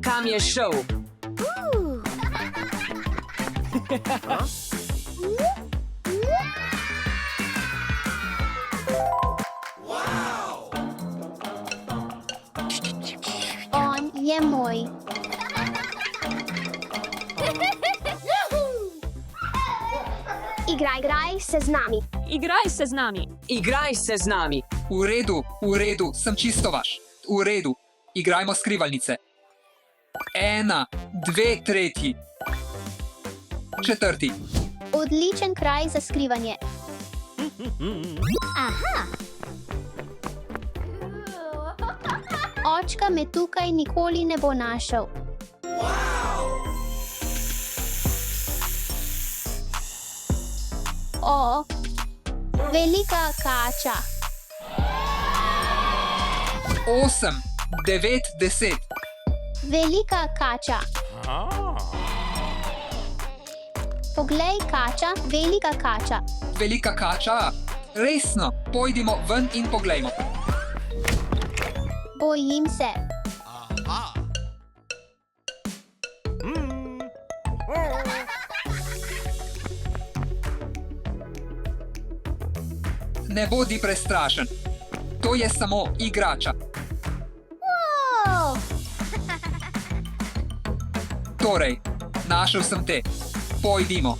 Kam je šel? On je moj. Igraj se z nami. Igraj se z nami. Igraj se z nami. V redu, sem čisto vaš. V redu, igrajmo skrivalnice. 1, 2, tretji. 4. Odličen kraj za skrivanje. Aha. Očka me tukaj nikoli ne bo našel. O, velika kača. 8, 9, 10. Velika kača. Poglej, kača, velika kača. Velika kača. Resno, pojdimo ven in poglejmo. Bojim se. Ne bodi prestrašen. To je samo igrača. Wow. Torej, našel sem te. Pojdimo.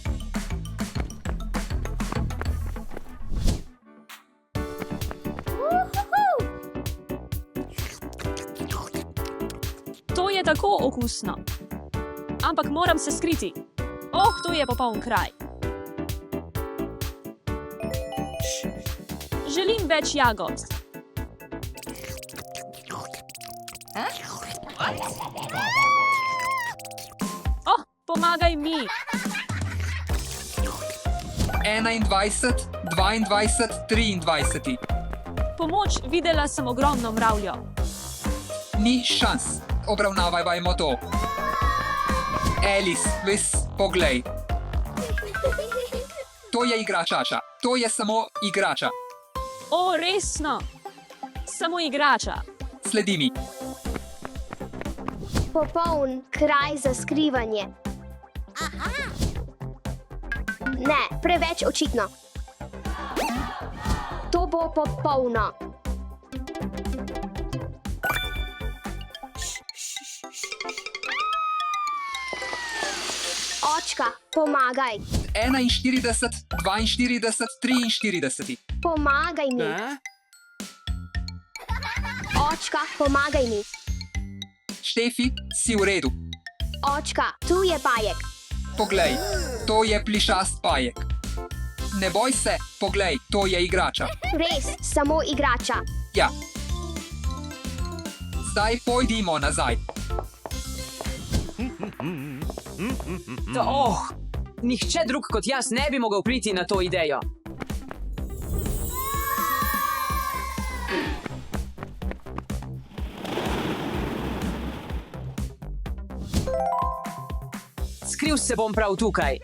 To je tako okusno. Ampak moram se skriti. Oh, to je popoln kraj. Želim več jagod. Oh, pomagaj mi. 21, 22, 23. Pomoč, videla sem ogromno mravljo. Ni šans. Obravnavajmo to. Alice, poglej. To je igračača. To je samo igrača. O, resno. Samo igrača. Sledi mi. Popoln kraj za skrivanje. Aha. Ne, preveč očitno. To bo popolno. Očka, pomagaj. 41, 42, 43. Pomagaj mi. Očka, pomagaj mi. Štefi, si v redu. Očka, tu je pajek. Poglej, to je plišast pajek. Ne boj se, poglej, to je igrača. Res, samo igrača. Ja. Zdaj pojdimo nazaj. Nihče drug kot jaz ne bi mogel priti na to idejo. Skril se bom prav tukaj.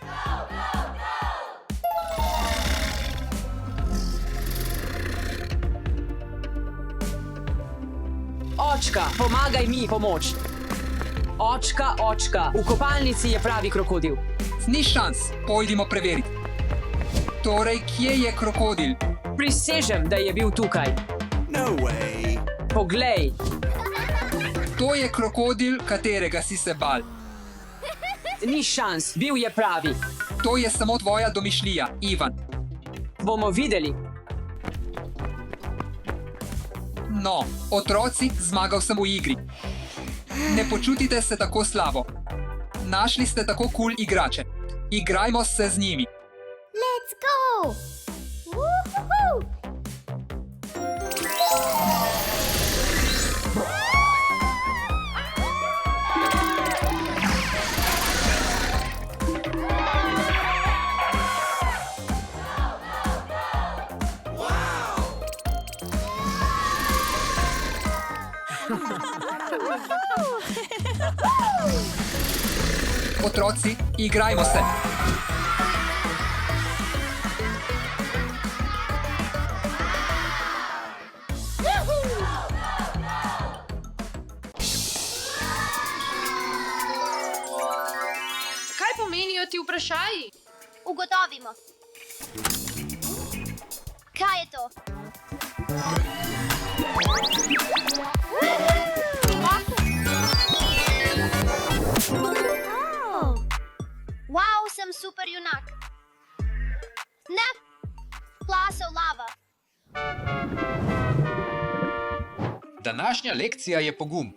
Očka, pomagaj mi pomoč. Očka, v kopalnici je pravi krokodil. Ni šans, pojdimo preveriti. Torej, kje je krokodil? Prisežem, da je bil tukaj. No way. Poglej, To je krokodil, katerega si se bal. ni šans, bil je pravi. To je samo tvoja domišljija, Ivan. Bomo videli. No, otroci, zmagal sem v igri. Ne počutite se tako slabo. Našli ste tako kul igrače. Igrajmo se z njimi. Let's go! Woohoo! Otroci, igrajmo se. Kaj je to? Wow, sem super junak. Ne, plasov lava. Današnja lekcija je pogum.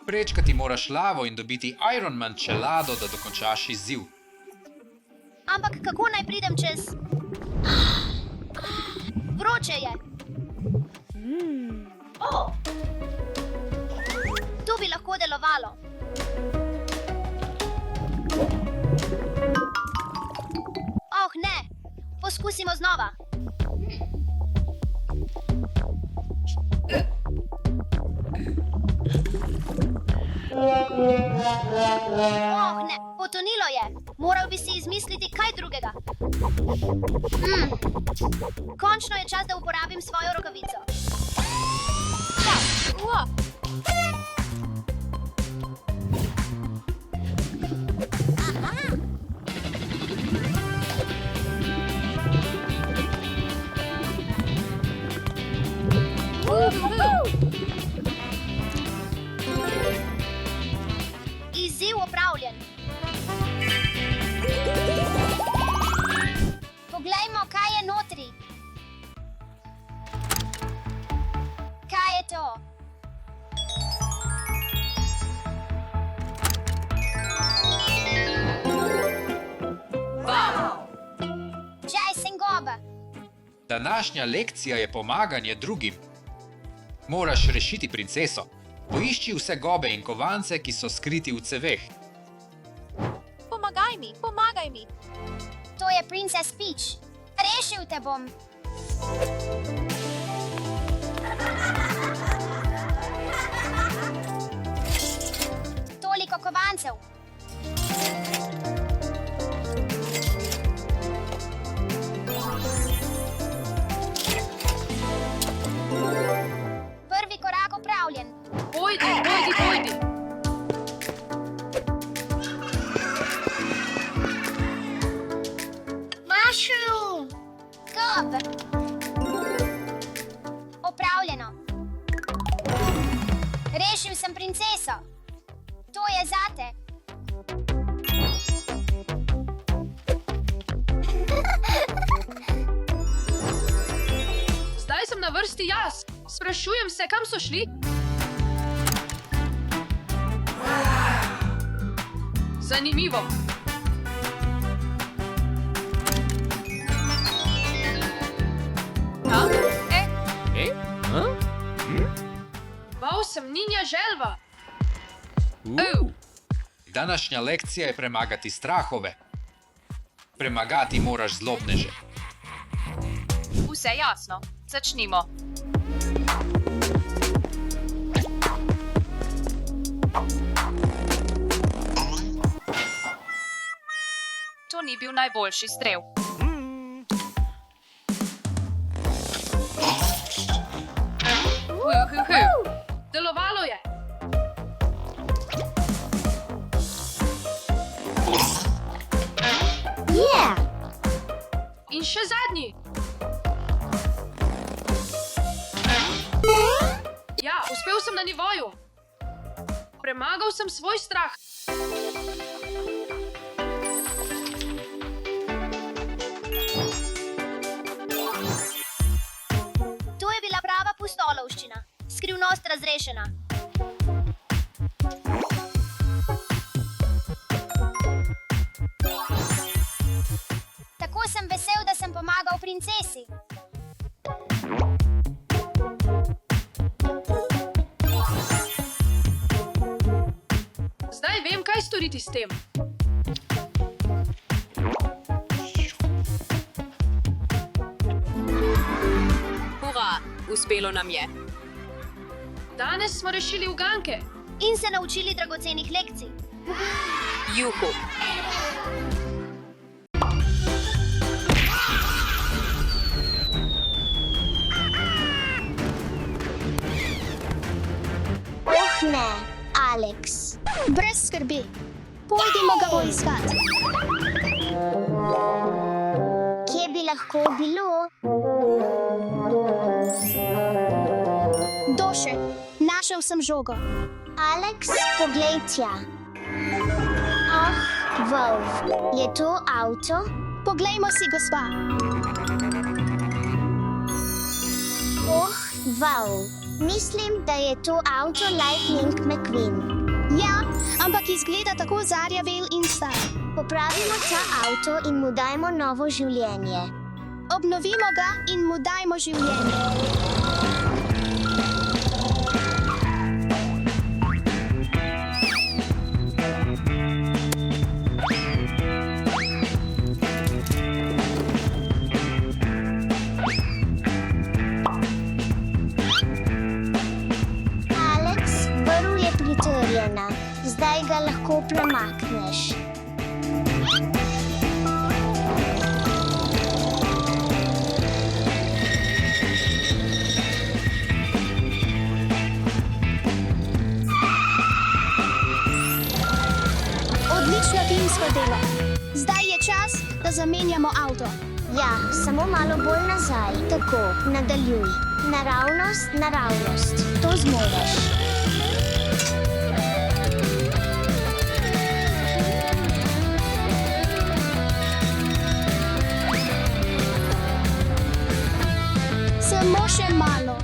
Prečkati moraš lavo in dobiti Ironman čelado, da dokončaš izziv. Ampak kako naj pridem čez? Vroče je. To bi lahko delovalo. Oh, ne. Poskusimo znova. Oh, ne. Potonilo je. Moral bi si izmisliti kaj drugega. Končno je čas, da uporabim svojo rokavico. Izziv opravljen. Poglejmo, kaj je notri. Kaj je to? Jason Goba. Današnja lekcija je pomaganje drugim. Moraš rešiti princeso. Poišči vse gobe in kovance, ki so skriti v ceveh. Pomagaj mi. To je Princess Peach. Rešil te bom. Toliko kovancev. Prvi korak opravljen. Pojdi. Mushroom! Gob! Opravljeno. Rešil sem princeso. To je zate. Zdaj sem na vrsti jaz. Sprašujem se, kam so šli? Zanimivo. Bal sem ninja želva. Današnja lekcija je premagati strahove. Premagati moraš zlobneže. Vse jasno. Začnimo. To ni bil najboljši strel. Delovalo je. In še zadnji. Ja, uspel sem na nivoju. Premagal sem svoj strah. To je bila prava pustolovščina. Skrivnost razrešena. Tako sem vesel, da sem pomagal princesi. Zdaj vem, kaj storiti s tem. Hurra, uspelo nam je. Danes smo rešili uganke. In se naučili dragocenih lekcij. Juhu. Oh ne, Alex. Brez skrbi. Pojdimo ga poiskat. lahko bilo? Doše, našel sem žogo. Alex, poglej tja. Ah, volv. Je to avto? Poglejmo si, gospa. Oh, volv. Mislim, da je to avto Lightning McQueen. Ja, ampak izgleda tako zarjavel in star. Popravimo ta avto in mu dajmo novo življenje. Obnovimo ga in mu dajmo življenje. Alex, vrv je pritrjena. Zdaj ga lahko premakneš. Odlično timsko delo. Zdaj je čas, da zamenjamo avto. Ja, samo malo bolj nazaj. Tako, nadaljuj. Naravnost, naravnost. To zmoreš. Samo še malo.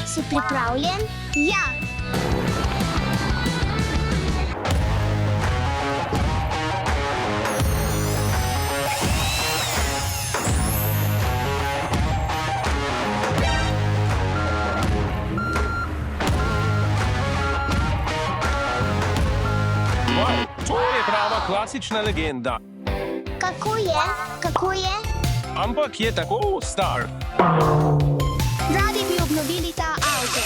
Si pripravljen? Ja, To je prava klasična legenda, Kako je? Kako je? ampak je tako star. radi bi obnovili ta avto.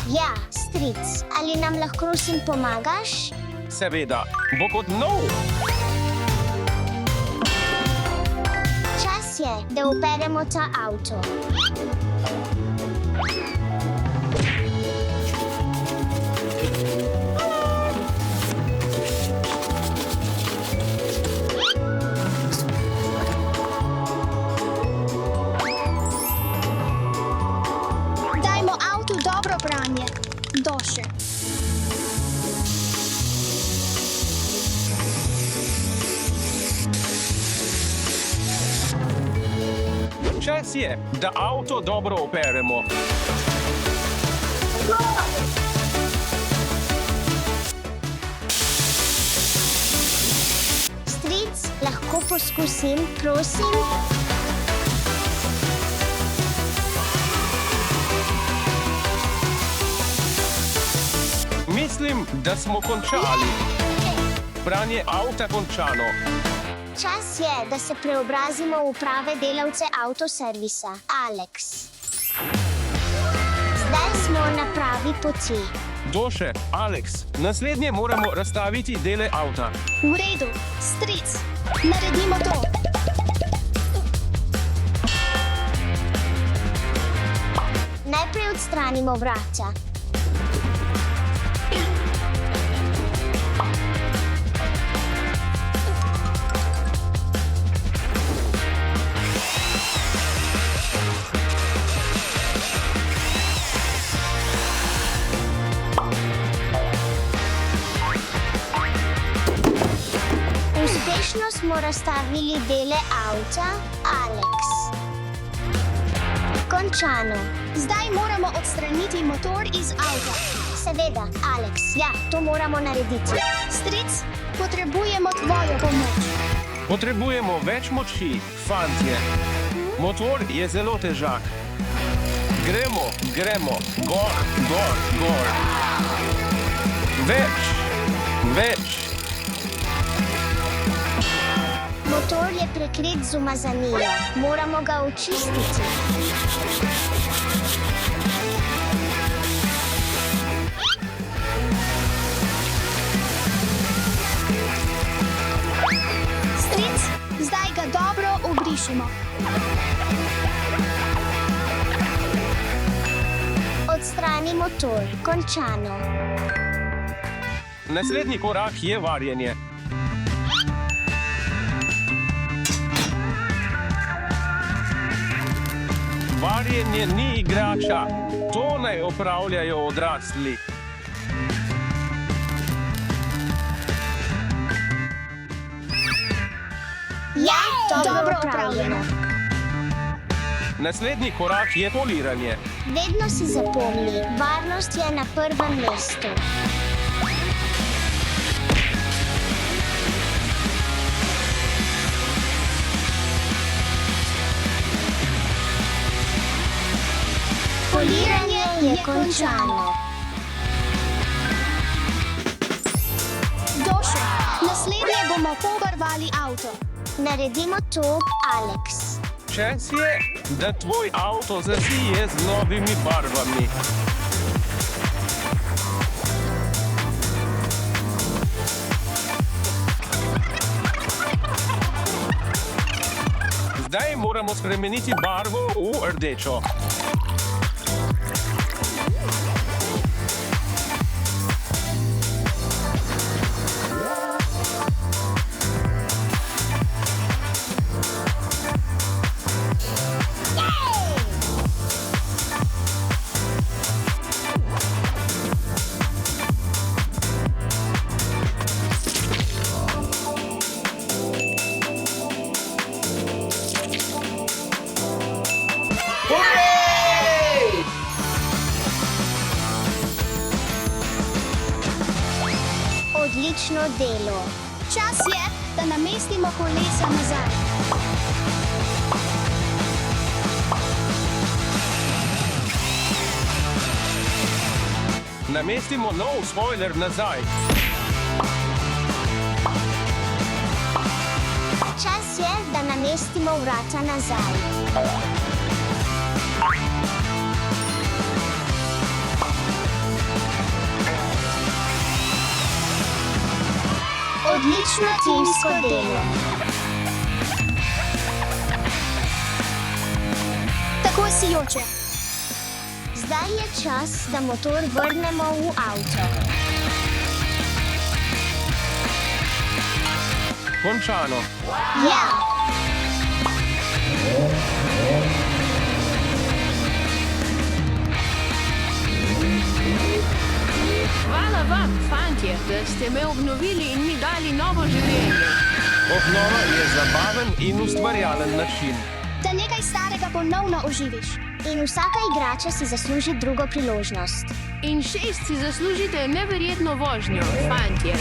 Ja, stric. Ali nam lahko prosim pomagaš? Seveda, bo kot nov. Čas je, da operemo ta avto. Dajmo avtu dobro branje. Doše. Čas je, da avto dobro operemo. Stric, lahko poskusim, prosim? Mislim, da smo končali. Branje avta končano. Čas je, da se preobrazimo v prave delavce avtoservisa. Alex. Zdaj smo na pravi poti. Doše, Alex, naslednje moramo razstaviti dele avta. V redu, stric. Naredimo to. Najprej odstranimo vrata. Uspešno smo razstavili dele avta, Alex. Končano. Zdaj moramo odstraniti motor iz avta. Seveda, Alex, ja, to moramo narediti. Stric, potrebujemo tvojo pomoč. Potrebujemo več moči, fantje. Motor je zelo težak. Gremo, gremo, gor, gor, gor. Več, več. Motor je prekrit z umazanijo. Moramo ga očistiti. Stric, zdaj ga dobro obrišimo. Odstrani motor. Končano. Naslednji korak je varjenje. Kolesarjenje ni igrača. To naj opravljajo odrasli. Ja, dobro opravljeno. Naslednji korak je poliranje. Vedno si zapomni, varnost je na prvem mestu. Poliranje je končano. Došel. Naslednje bomo pobarvali avto. Naredimo to, Alex. Čas je, da tvoj avto zasije z novimi barvami. Zdaj moramo spremeniti barvo v rdečo. Odlično delo. Čas je, da namestimo kolesa nazaj. Namestimo nov spoiler nazaj. Čas je, da namestimo vrata nazaj. Odlično timsko delo. Tako si joče. Zdaj je čas, da motor vrnemo v avto. Končano. Ja! Hvala vam, fantje, da ste me obnovili in mi dali novo življenje. Obnova je zabaven in ustvarjalen način. Da nekaj starega ponovno oživiš. In vsaka igrača si zasluži drugo priložnost. In 6 si zaslužite neverjetno vožnjo, fantje.